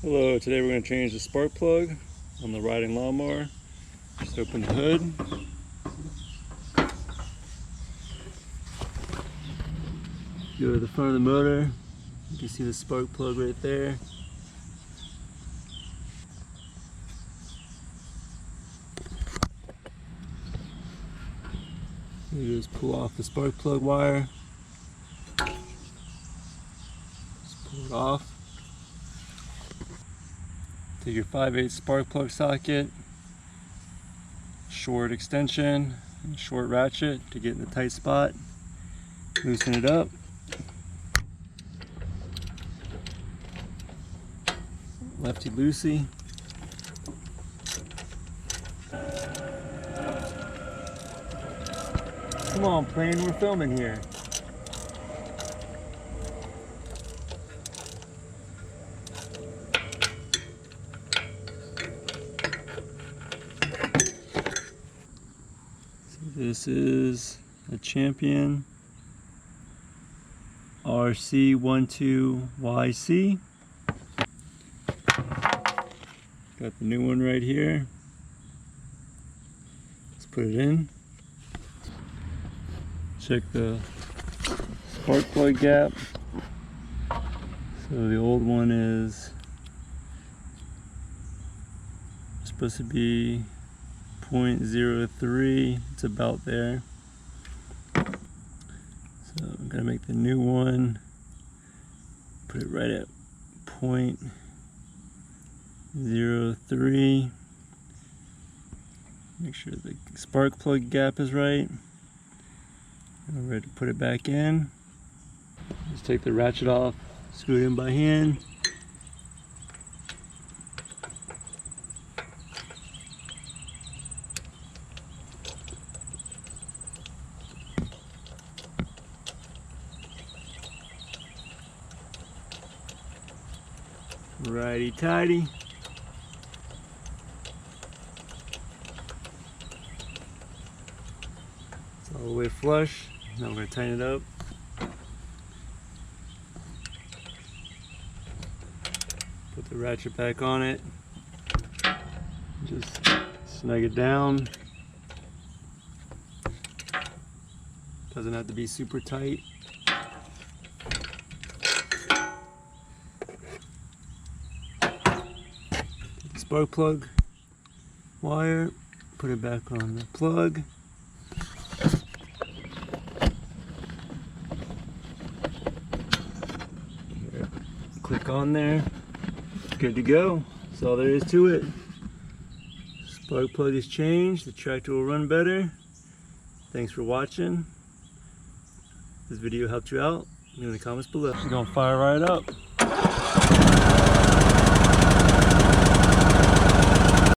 Hello, today we're going to change the spark plug on the riding lawnmower. Just open the hood. Go to the front of the motor. You can see the spark plug right there. You just pull off the spark plug wire. Just pull it off. Take your 5/8 spark plug socket, short extension, and short ratchet to get in the tight spot. Loosen it up. Lefty loosey. Come on, plane, we're filming here. This is a Champion RC12YC. Got the new one right here. Let's put it in. Check the spark plug gap. So the old one is supposed to be 0.03. It's about there. So I'm gonna make the new one, put it right at 0.03. Make sure the spark plug gap is right. I'm ready to put it back in. Just take the ratchet off, screw it in by hand. Righty tighty. It's all the way flush. Now we're going to tighten it up. Put the ratchet back on it. Just snug it down. Doesn't have to be super tight. Spark plug wire, put it back on the plug. Here, click on there. Good to go. That's all there is to it. Spark plug is changed. The tractor will run better. Thanks for watching. If this video helped you out, leave in the comments below. We're gonna fire right up.